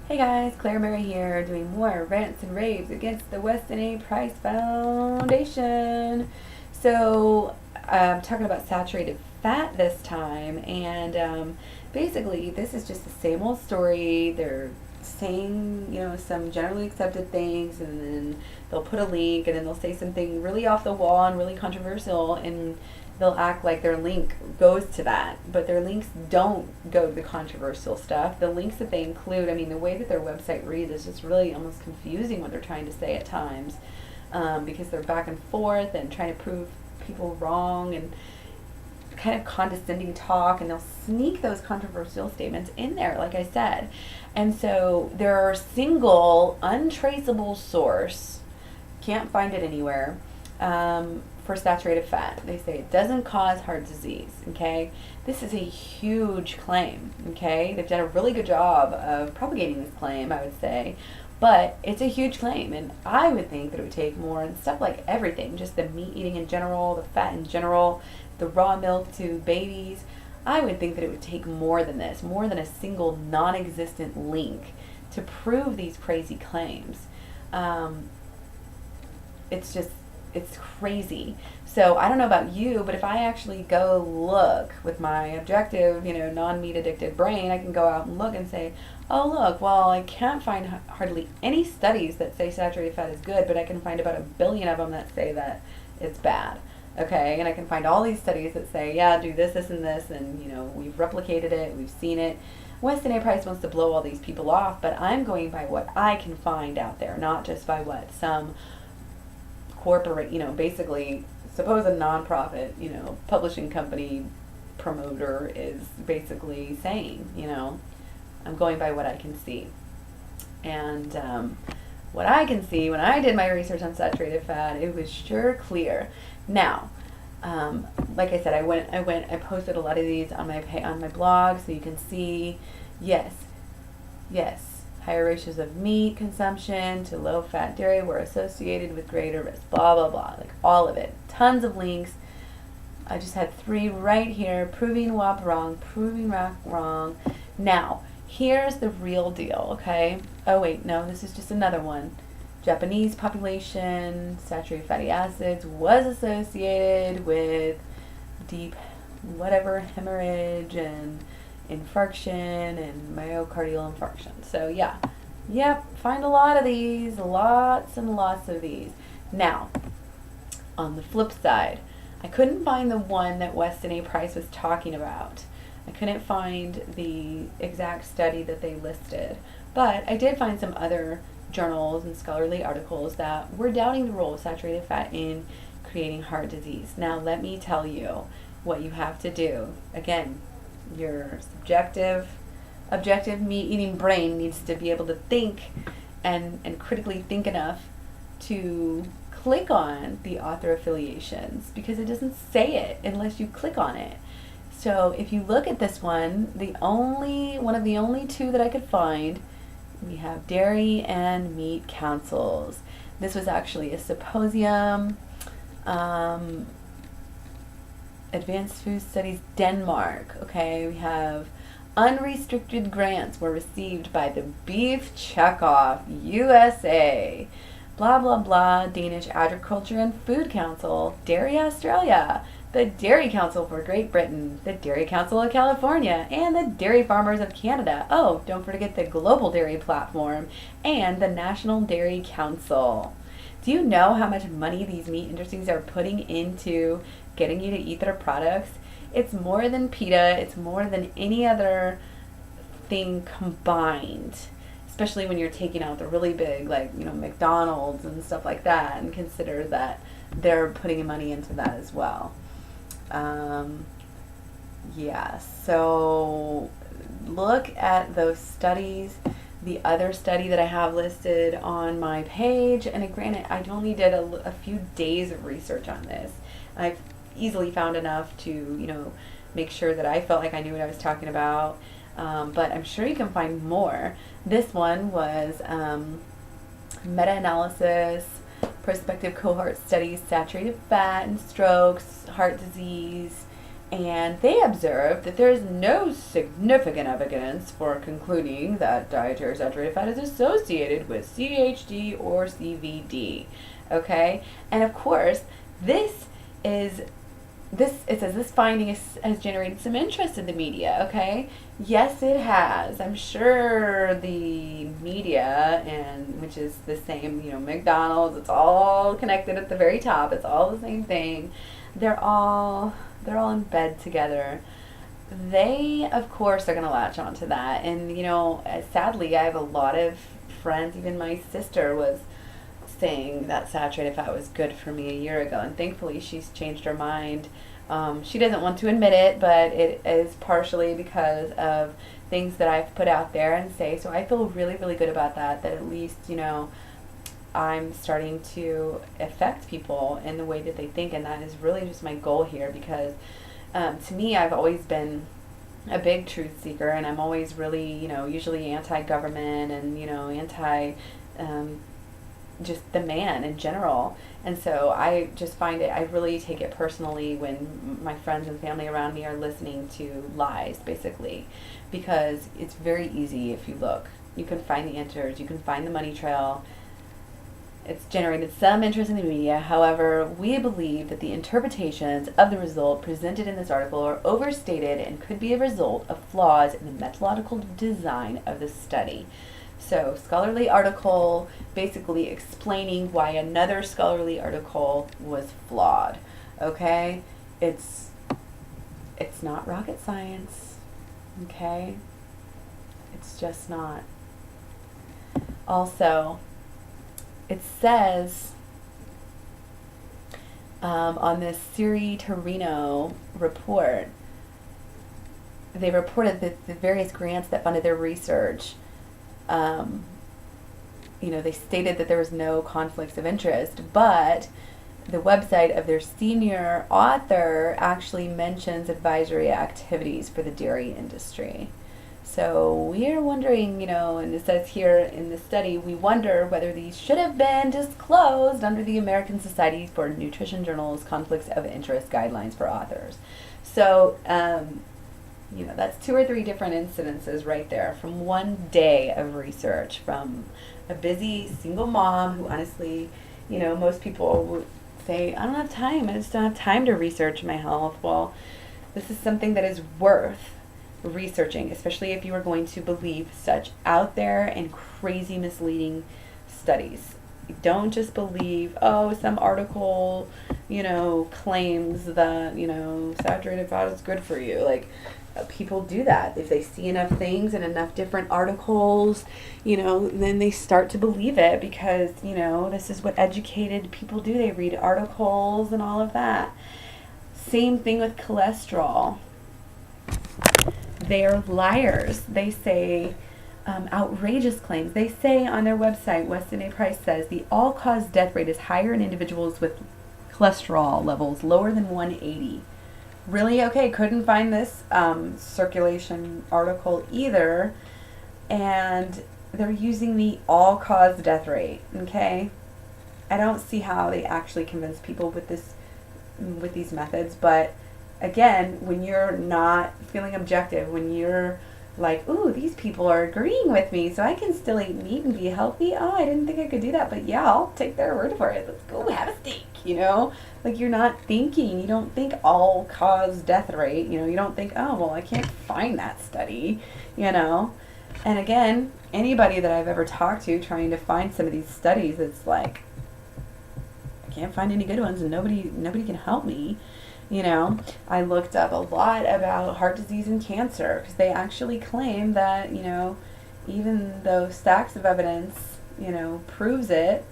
Hey guys, Claire Mary here, doing more rants and raves against the Weston A. Price Foundation. So, I'm talking about saturated fat this time, and basically, this is just the same old story. They're saying, some generally accepted things, and then they'll put a link, and then they'll say something really off the wall and really controversial, and they'll act like their link goes to that, but their links don't go to the controversial stuff. The links that they include, I mean, the way that their website reads is just really almost confusing what they're trying to say at times, because they're back and forth and trying to prove people wrong and kind of condescending talk, and they'll sneak those controversial statements in there, like I said. And so their single, untraceable source, can't find it anywhere, for saturated fat. They say it doesn't cause heart disease, okay? This is a huge claim, okay? They've done a really good job of propagating this claim, I would say, but it's a huge claim, and I would think that it would take more, and stuff like everything, just the meat eating in general, the fat in general, the raw milk to babies. I would think that it would take more than this, more than a single non-existent link to prove these crazy claims. It's just, it's crazy. So I don't know about you, but if I actually go look with my objective, non-meat addicted brain, I can go out and look and say, oh look, well, I can't find hardly any studies that say saturated fat is good, but I can find about 1 billion of them that say that it's bad. Okay, and I can find all these studies that say, yeah, do this, this, and this, and we've replicated it, we've seen it. Weston A. Price wants to blow all these people off, but I'm going by what I can find out there, not just by what some corporate, basically suppose a nonprofit, publishing company promoter is basically saying, I'm going by what I can see. And what I can see, when I did my research on saturated fat, it was sure clear. Now, like I said, I posted a lot of these on my blog, so you can see, yes, higher ratios of meat consumption to low-fat dairy were associated with greater risk, blah, blah, blah, like all of it. Tons of links. I just had 3 right here, proving WAP wrong, proving RAC wrong. Now, here's the real deal, okay? Oh, wait, no, this is just another one. Japanese population, saturated fatty acids was associated with deep whatever hemorrhage and infarction and myocardial infarction. So find a lot of these, lots and lots of these. Now, on the flip side, I couldn't find the one that Weston A. Price was talking about. I couldn't find the exact study that they listed, but I did find some other journals and scholarly articles that were doubting the role of saturated fat in creating heart disease. Now, let me tell you what you have to do. Again, your objective meat-eating brain needs to be able to think and critically think enough to click on the author affiliations, because it doesn't say it unless you click on it. So if you look at this one, one of the only 2 that I could find, we have Dairy and Meat Councils. This was actually a symposium. Advanced Food Studies Denmark. Okay, we have unrestricted grants were received by the Beef Checkoff USA. Blah, blah, blah. Danish Agriculture and Food Council. Dairy Australia. The Dairy Council for Great Britain, the Dairy Council of California, and the Dairy Farmers of Canada. Oh, don't forget the Global Dairy Platform and the National Dairy Council. Do you know how much money these meat industries are putting into getting you to eat their products? It's more than PETA. It's more than any other thing combined, especially when you're taking out the really big, like, McDonald's and stuff like that, and consider that they're putting money into that as well. So look at those studies. The other study that I have listed on my page, and granted, I only did a few days of research on this. I've easily found enough to, make sure that I felt like I knew what I was talking about, but I'm sure you can find more. This one was meta-analysis, prospective cohort studies, saturated fat and strokes, heart disease, And they observed that there is no significant evidence for concluding that dietary saturated fat is associated with CHD or CVD. Okay? And of course, it says this finding has generated some interest in the media, okay? Yes, it has. I'm sure the media, and which is the same, McDonald's, it's all connected at the very top. It's all the same thing. They're all in bed together. They, of course, are going to latch onto that. And, sadly, I have a lot of friends, even my sister was saying that saturated fat was good for me a year ago, and thankfully she's changed her mind. She doesn't want to admit it, but it is partially because of things that I've put out there and say. So I feel really, really good about that at least, I'm starting to affect people in the way that they think, and that is really just my goal here, because to me, I've always been a big truth seeker, and I'm always really, usually anti-government and, anti just the man in general. And so I just find I really take it personally when my friends and family around me are listening to lies, basically, because it's very easy if you look. You can find the answers, you can find the money trail. It's generated some interest in the media. However, we believe that the interpretations of the result presented in this article are overstated and could be a result of flaws in the methodological design of the study. So, scholarly article basically explaining why another scholarly article was flawed. Okay? It's not rocket science. Okay? It's just not. Also, it says on this Siri Torino report, they reported that the various grants that funded their research, they stated that there was no conflicts of interest, but the website of their senior author actually mentions advisory activities for the dairy industry. So we are wondering, and it says here in the study, we wonder whether these should have been disclosed under the American Society for Nutrition Journal's Conflicts of Interest Guidelines for Authors. So, that's 2 or 3 different incidences right there from one day of research from a busy single mom who honestly, most people would say, I don't have time. I just don't have time to research my health. Well, this is something that is worth researching, especially if you are going to believe such out there and crazy misleading studies. Don't just believe, some article, claims that, saturated fat is good for you. People do that. If they see enough things and enough different articles, then they start to believe it because, this is what educated people do. They read articles and all of that. Same thing with cholesterol. They are liars. They say outrageous claims. They say on their website, Weston A. Price says, the all-cause death rate is higher in individuals with cholesterol levels lower than 180. Really? Okay, couldn't find this circulation article either. And they're using the all-cause death rate, okay? I don't see how they actually convince people with these methods, but again, when you're not feeling objective, when you're like, ooh, these people are agreeing with me, so I can still eat meat and be healthy. Oh, I didn't think I could do that, but yeah, I'll take their word for it. Let's go have a steak, You're not thinking. You don't think all-cause death rate. You don't think, oh, well, I can't find that study, And again, anybody that I've ever talked to trying to find some of these studies, it's like, I can't find any good ones, and nobody can help me. I looked up a lot about heart disease and cancer because they actually claim that, even though stacks of evidence, proves it,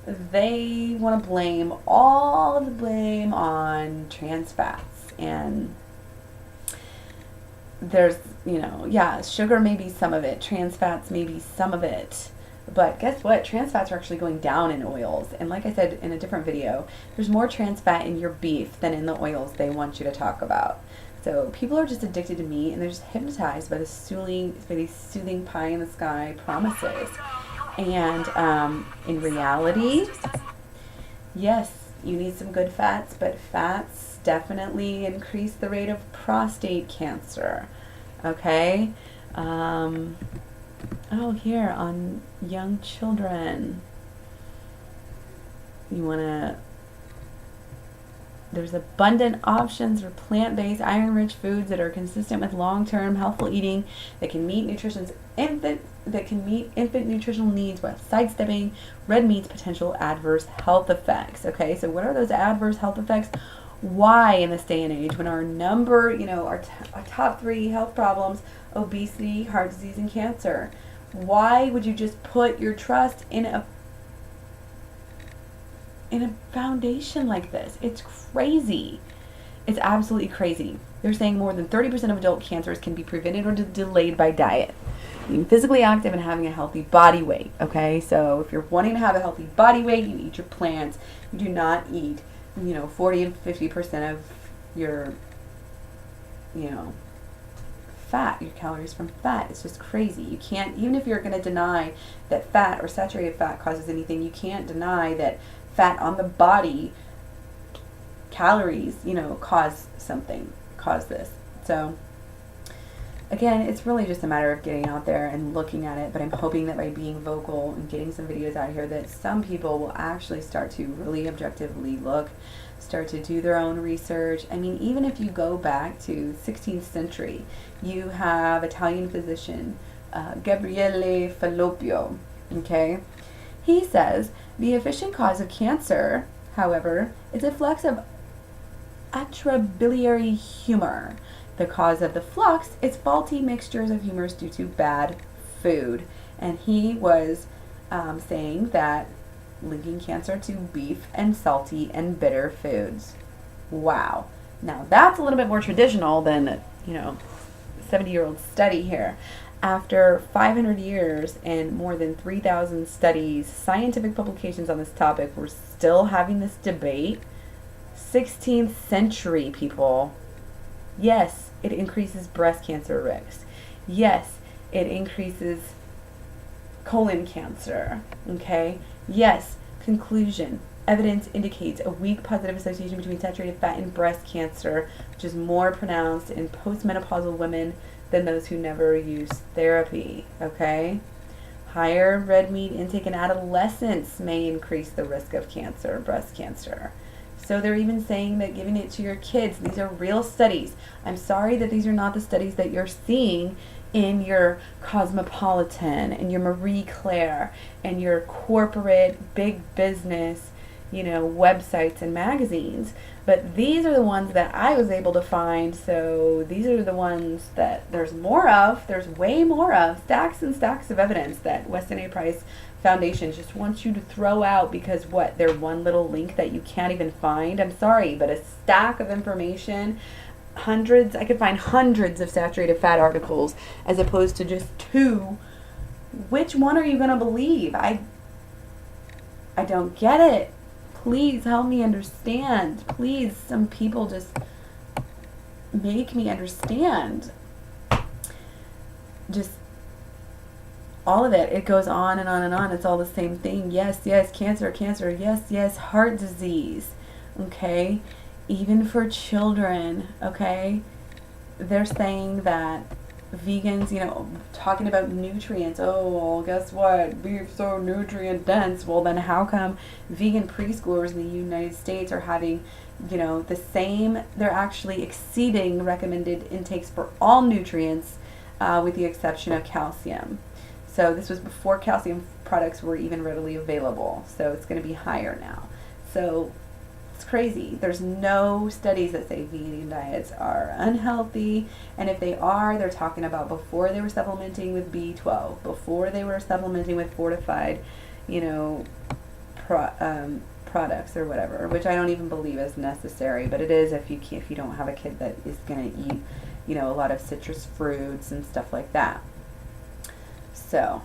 they want to blame all of the blame on trans fats. And there's, sugar may be some of it, trans fats may be some of it. But guess what? Trans fats are actually going down in oils. And like I said in a different video, there's more trans fat in your beef than in the oils they want you to talk about. So people are just addicted to meat, and they're just hypnotized by these soothing pie in the sky promises. And in reality, yes, You need some good fats, but fats definitely increase the rate of prostate cancer. Okay? Oh, here on young children. You want to, there's abundant options for plant-based, iron-rich foods that are consistent with long-term healthful eating that can meet infant nutritional needs while sidestepping red meat's potential adverse health effects. Okay, so what are those adverse health effects? Why in this day and age, when our number, our top 3 health problems, obesity, heart disease, and cancer, why would you just put your trust in a foundation like this? It's crazy. It's absolutely crazy. They're saying more than 30% of adult cancers can be prevented or delayed by diet. Being physically active and having a healthy body weight. Okay, so if you're wanting to have a healthy body weight, you eat your plants. You do not eat, 40 and 50% of your, fat, your calories from fat. It's just crazy. You can't, even if you're going to deny that fat or saturated fat causes anything, you can't deny that fat on the body, calories, cause this. So again, it's really just a matter of getting out there and looking at it, but I'm hoping that by being vocal and getting some videos out here that some people will actually start to really objectively look, start to do their own research. I mean, even if you go back to 16th century, you have Italian physician Gabriele Falloppio, okay? He says, the efficient cause of cancer, however, is a flux of atrabiliary humor. The cause of the flux is faulty mixtures of humors due to bad food. And he was saying that linking cancer to beef and salty and bitter foods. Wow. Now that's a little bit more traditional than, 70-year-old study here. After 500 years and more than 3,000 studies, scientific publications on this topic, we're still having this debate. 16th century, people. Yes, it increases breast cancer risks. Yes, it increases colon cancer. Okay? Yes, conclusion. Evidence indicates a weak positive association between saturated fat and breast cancer, which is more pronounced in postmenopausal women than those who never use therapy. Okay? Higher red meat intake in adolescents may increase the risk of cancer, breast cancer. So they're even saying that giving it to your kids, these are real studies. I'm sorry that these are not the studies that you're seeing in your Cosmopolitan and your Marie Claire and your corporate big business, websites and magazines. But these are the ones that I was able to find. So these are the ones that there's more of. There's way more of. Stacks and stacks of evidence that Weston A. Price Foundation just wants you to throw out because what? They're one little link that you can't even find. I'm sorry, but a stack of information, I could find hundreds of saturated fat articles as opposed to just 2. Which one are you going to believe? I don't get it. Please help me understand. Please, some people just make me understand. Just all of it. It goes on and on and on. It's all the same thing. Yes, yes, cancer, cancer. Yes, yes, heart disease. Okay? Even for children, okay? They're saying that vegans, talking about nutrients. Oh, well, guess what? Beef's so nutrient dense. Well, then how come vegan preschoolers in the United States are having, the same, they're actually exceeding recommended intakes for all nutrients with the exception of calcium. So this was before calcium products were even readily available. So it's going to be higher now. So it's crazy. There's no studies that say vegan diets are unhealthy, and if they are, they're talking about before they were supplementing with B12, before they were supplementing with fortified, products or whatever, which I don't even believe is necessary, but it is if you don't have a kid that is going to eat, a lot of citrus fruits and stuff like that. So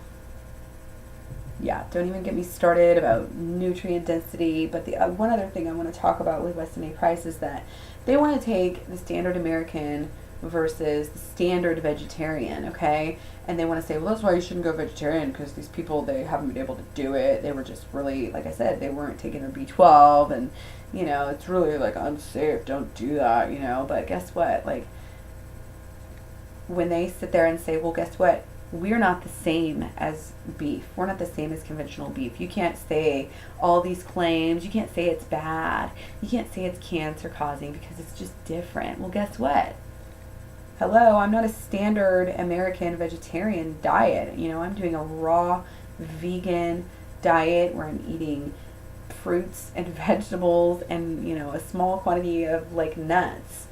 yeah, don't even get me started about nutrient density. But the one other thing I want to talk about with Weston A. Price is that they want to take the standard American versus the standard vegetarian, okay? And they want to say, well, that's why you shouldn't go vegetarian, because these people, they haven't been able to do it. They were just really, like I said, they weren't taking their B12, and, you know, it's really, like, unsafe. Don't do that, you know? But guess what? Like, when they sit there and say, well, guess what? We're not the same as beef. We're not the same as conventional beef. You can't say all these claims. You can't say it's bad. You can't say it's cancer causing because it's just different. Well, guess what? Hello, I'm not a standard American vegetarian diet. You know, I'm doing a raw vegan diet where I'm eating fruits and vegetables and, you know, a small quantity of like nuts.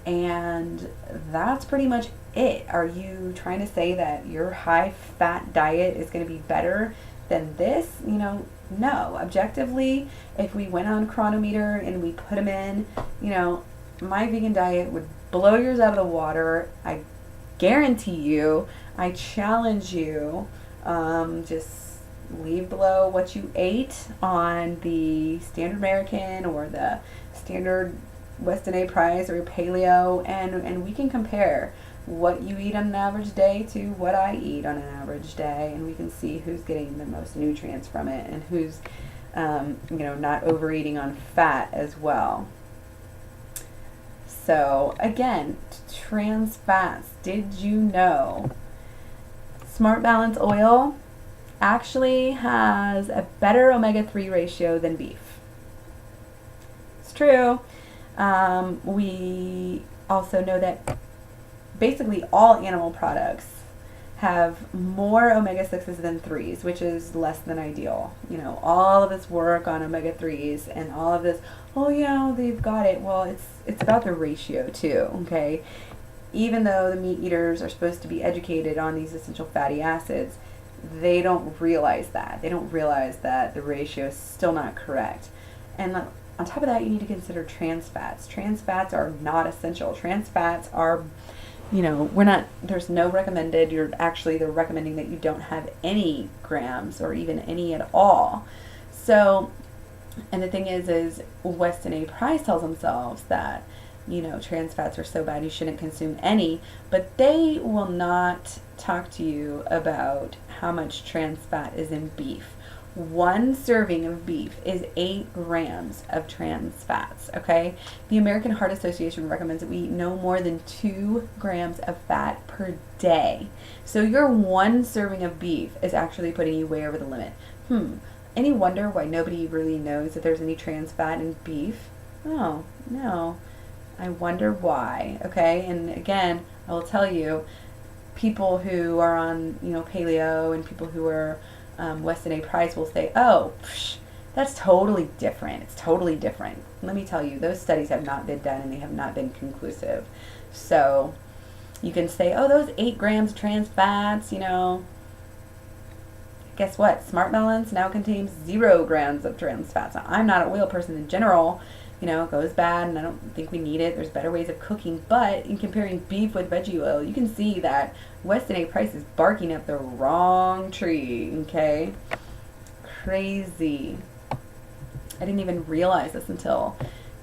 And that's pretty much it. Are you trying to say that your high fat diet is going to be better than this? You know, no. Objectively, if we went on Chronometer and we put them in, you know, my vegan diet would blow yours out of the water. I guarantee you. I challenge you. Just leave below what you ate on the standard American or the standard Weston A. Price or paleo, and we can compare what you eat on an average day to what I eat on an average day, and we can see who's getting the most nutrients from it and who's you know, not overeating on fat as well. So again, trans fats. Did you know Smart Balance oil actually has a better omega-3 ratio than beef? It's true. We also know that basically all animal products have more omega-6s than 3s, which is less than ideal. You know, all of this work on omega-3s and all of this, oh yeah, they've got it. Well, it's about the ratio too, okay? Even though the meat eaters are supposed to be educated on these essential fatty acids, they don't realize that. They don't realize that the ratio is still not correct. And on top of that, you need to consider trans fats. Trans fats are not essential. Trans fats are, you know, there's no recommended. They're recommending that you don't have any grams or even any at all. So, and the thing is Weston A. Price tells themselves that, you know, trans fats are so bad you shouldn't consume any, but they will not talk to you about how much trans fat is in beef. One serving of beef is 8 grams of trans fats, okay? The American Heart Association recommends that we eat no more than 2 grams of fat per day. So your one serving of beef is actually putting you way over the limit. Any wonder why nobody really knows that there's any trans fat in beef? Oh, no. I wonder why, okay? And again, I will tell you, people who are on, you know, paleo and people who are Weston A. Price will say, oh, that's totally different. It's totally different. Let me tell you, those studies have not been done and they have not been conclusive. So you can say, oh, those 8 grams of trans fats, you know, guess what? Smart Balance now contains 0 grams of trans fats. Now, I'm not an oil person in general. You know, it goes bad and I don't think we need it. There's better ways of cooking. But in comparing beef with veggie oil, you can see that Weston A. Price is barking up the wrong tree, okay? Crazy. I didn't even realize this until,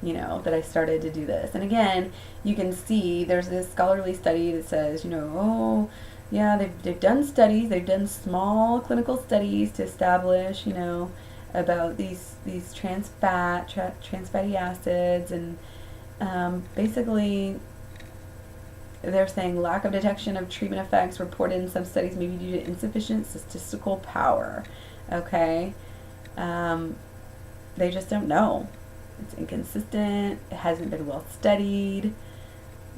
you know, that I started to do this. And again, you can see there's this scholarly study that says, you know, oh, yeah, they've done studies. They've done small clinical studies to establish, you know, about these trans fatty acids, and basically they're saying lack of detection of treatment effects reported in some studies may be due to insufficient statistical power. Okay, they just don't know. It's inconsistent. It hasn't been well studied.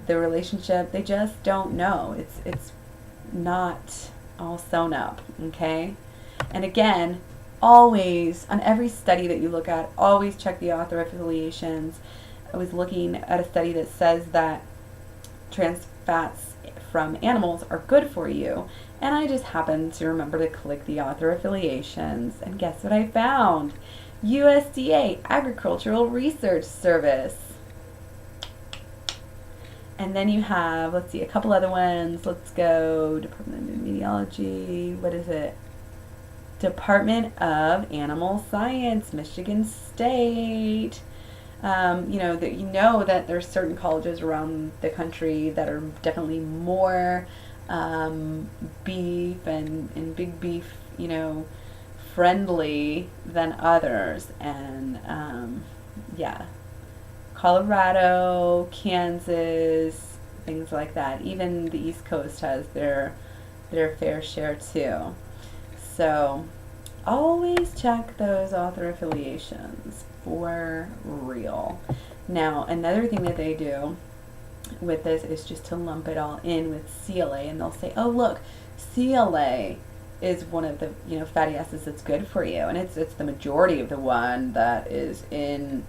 The relationship, they just don't know. It's not all sewn up. Okay, and again, always, on every study that you look at, always check the author affiliations. I was looking at a study that says that trans fats from animals are good for you, and I just happened to remember to click the author affiliations, and guess what I found? USDA, Agricultural Research Service. And then you have, let's see, a couple other ones. Let's go, Department of Meteorology, what is it? Department of Animal Science, Michigan State. that there's certain colleges around the country that are definitely more beef and big beef, friendly than others. And yeah, Colorado, Kansas, things like that. Even the East Coast has their fair share too. So always check those author affiliations for real. Now, another thing that they do with this is just to lump it all in with CLA, and they'll say, "Oh, look, CLA is one of the fatty acids that's good for you," and it's the majority of the one that is in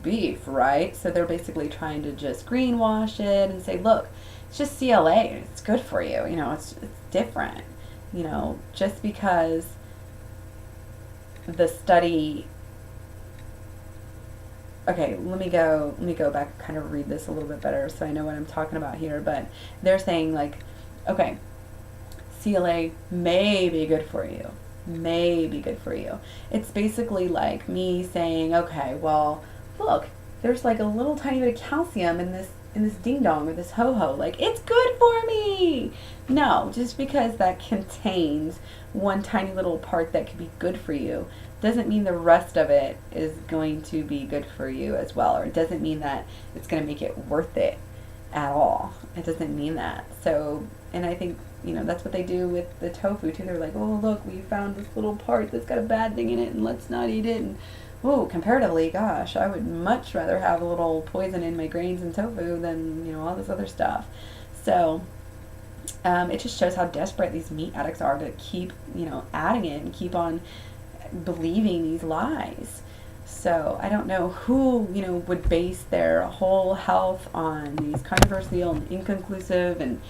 beef, right? So they're basically trying to just greenwash it and say, "Look, it's just CLA. It's good for you. It's different. Just because the study." Okay, let me go back and kind of read this a little bit better so I know what I'm talking about here. But they're saying, like, okay, CLA may be good for you. May be good for you. It's basically like me saying, okay, well, look, there's like a little tiny bit of calcium in this ding dong or this ho ho. Like, it's good for me. No, just because that contains one tiny little part that could be good for you doesn't mean the rest of it is going to be good for you as well, or it doesn't mean that it's going to make it worth it at all. It doesn't mean that. So, and I think, that's what they do with the tofu too. They're like, oh, look, we found this little part that's got a bad thing in it, and let's not eat it. And, oh, comparatively, gosh, I would much rather have a little poison in my grains and tofu than, all this other stuff. So, it just shows how desperate these meat addicts are to keep, adding it and keep on believing these lies. So I don't know who, would base their whole health on these controversial and inconclusive and,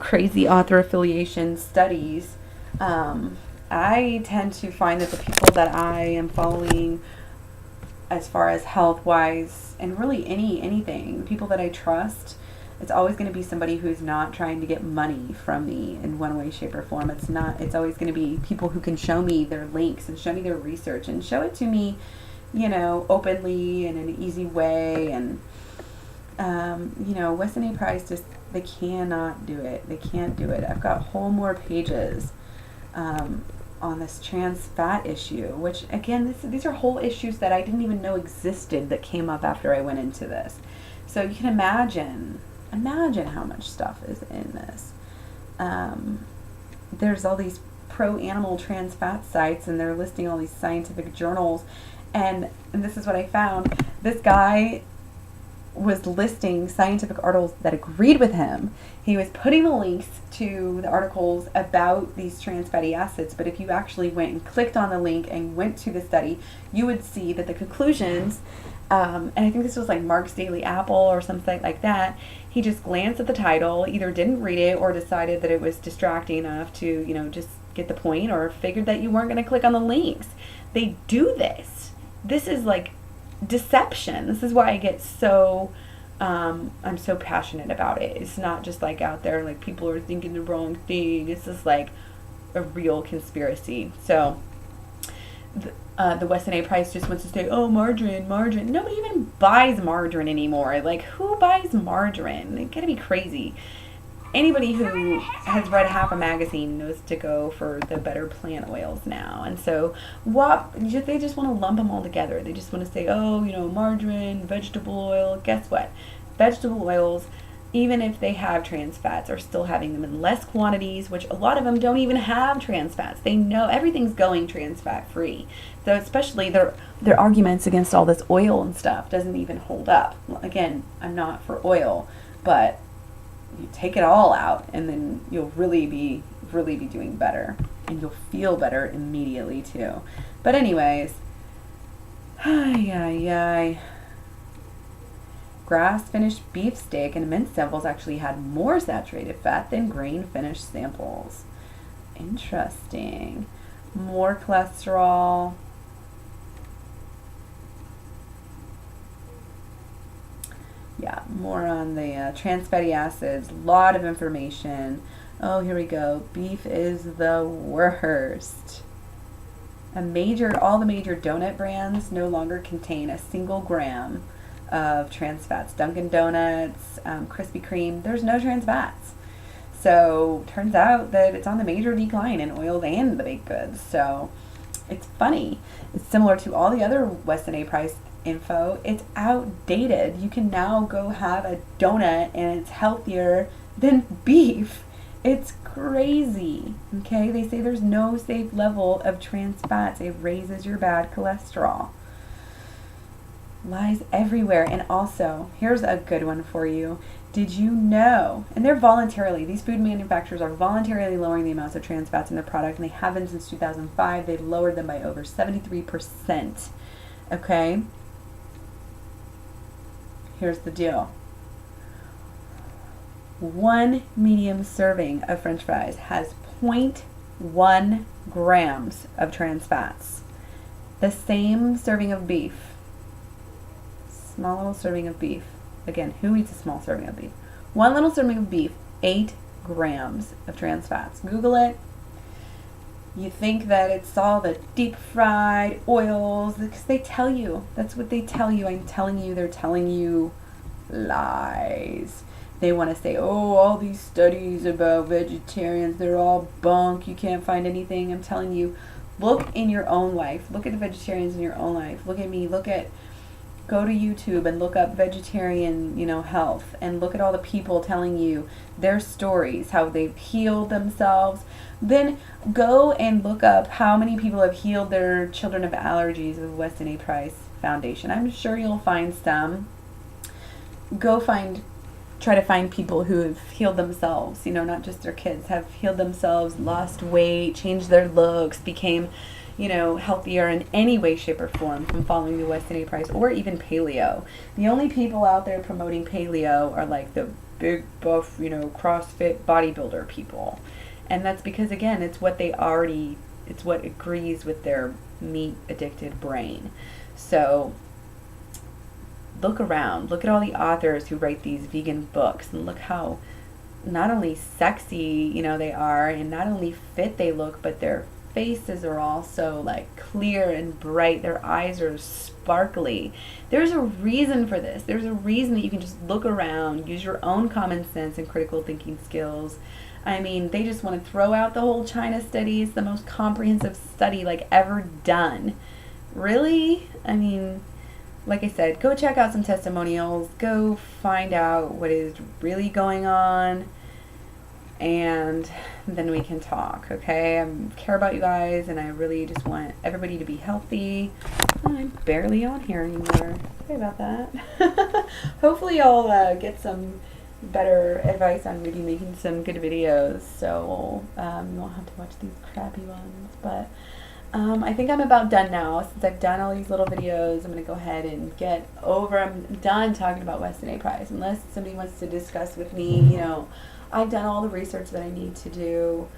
crazy author affiliation studies. I tend to find that the people that I am following as far as health-wise and really anything, people that I trust, it's always going to be somebody who's not trying to get money from me in one way, shape, or form. It's always going to be people who can show me their links and show me their research and show it to me, openly and in an easy way. And, Weston A. Price they cannot do it. They can't do it. I've got whole more pages, on this trans fat issue, which again, these are whole issues that I didn't even know existed that came up after I went into this. So you can imagine how much stuff is in this. There's all these pro-animal trans fat sites, and they're listing all these scientific journals, and this is what I found. This guy was listing scientific articles that agreed with him. He was putting the links to the articles about these trans fatty acids, but if you actually went and clicked on the link and went to the study, you would see that the conclusions, and I think this was like Mark's Daily Apple or something like that, he just glanced at the title, either didn't read it or decided that it was distracting enough to, just get the point, or figured that you weren't going to click on the links. They do this. This is like deception. This is why I get so, I'm so passionate about it. It's not just like out there, like people are thinking the wrong thing. It's just like a real conspiracy. So, the Weston A. Price just wants to say, oh, margarine. Nobody even buys margarine anymore. Like, who buys margarine? They gotta be crazy. Anybody who has read half a magazine knows to go for the better plant oils now. And so they just want to lump them all together. They just want to say, oh, margarine, vegetable oil. Guess what? Vegetable oils, even if they have trans fats, are still having them in less quantities, which a lot of them don't even have trans fats. They know everything's going trans fat free. So especially their arguments against all this oil and stuff doesn't even hold up. Again, I'm not for oil, but you take it all out and then you'll really be doing better, and you'll feel better immediately too. But anyways, grass finished beef steak and mince samples actually had more saturated fat than grain finished samples. Interesting. More cholesterol. Yeah, more on the trans fatty acids. A lot of information. Oh, here we go. Beef is the worst. All the major donut brands no longer contain a single gram of trans fats. Dunkin' Donuts, Krispy Kreme, there's no trans fats. So turns out that it's on the major decline in oils and the baked goods. So it's funny. It's similar to all the other Weston A. Price info. It's outdated. You can now go have a donut and it's healthier than beef. It's crazy. Okay, they say there's no safe level of trans fats. It raises your bad cholesterol. Lies everywhere. And also, here's a good one for you. Did you know, and they're voluntarily, these food manufacturers are voluntarily lowering the amounts of trans fats in their product, and they have been since 2005. They've lowered them by over 73%. Okay? Here's the deal. 1 medium serving of French fries has 0.1 grams of trans fats. The same serving of beef. Small little serving of beef. Again, who eats a small serving of beef? 1 little serving of beef, 8 grams of trans fats. Google it. You think that it's all the deep fried oils, because they tell you. That's what they tell you. I'm telling you, they're telling you lies. They want to say, oh, all these studies about vegetarians, they're all bunk. You can't find anything. I'm telling you, look in your own life. Look at the vegetarians in your own life. Look at me. Go to YouTube and look up vegetarian, health, and look at all the people telling you their stories, how they've healed themselves. Then go and look up how many people have healed their children of allergies with Weston A. Price Foundation. I'm sure you'll find some. Try to find people who have healed themselves, not just their kids, have healed themselves, lost weight, changed their looks, became healthier in any way, shape, or form from following the Weston A. Price or even paleo. The only people out there promoting paleo are like the big buff, CrossFit bodybuilder people. And that's because, again, it's what agrees with their meat addicted brain. So look around, look at all the authors who write these vegan books, and look how not only sexy, they are, and not only fit they look, but their faces are also like clear and bright. Their eyes are sparkly. There's a reason for this. There's a reason that you can just look around, use your own common sense and critical thinking skills. I mean, they just want to throw out the whole China study. It's the most comprehensive study ever done. Really? I mean, like I said, go check out some testimonials. Go find out what is really going on. And then we can talk, okay? I care about you guys, and I really just want everybody to be healthy. I'm barely on here anymore. Sorry about that. Hopefully I'll get some better advice on maybe making some good videos, so you won't have to watch these crappy ones. But I think I'm about done now. Since I've done all these little videos, I'm going to go ahead and I'm done talking about Weston A. Price. Unless somebody wants to discuss with me, I've done all the research that I need to do.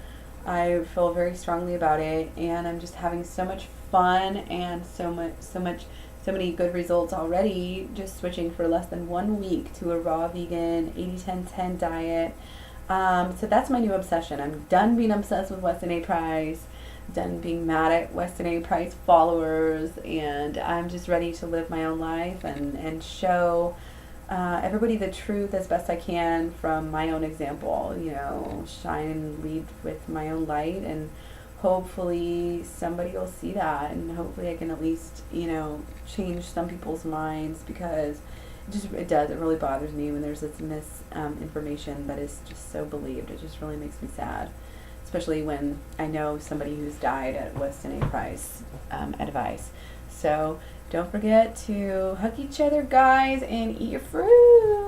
I feel very strongly about it, and I'm just having so much fun and so many good results already, just switching for less than 1 week to a raw vegan 80-10-10 diet. So that's my new obsession. I'm done being obsessed with Weston A. Price, done being mad at Weston A. Price followers, and I'm just ready to live my own life and show everybody the truth as best I can from my own example, shine and lead with my own light, and hopefully somebody will see that, and hopefully I can at least, change some people's minds, because it really bothers me when there's this misinformation that is just so believed. It just really makes me sad, especially when I know somebody who's died at Weston A. Price advice. So don't forget to hug each other, guys, and eat your fruit.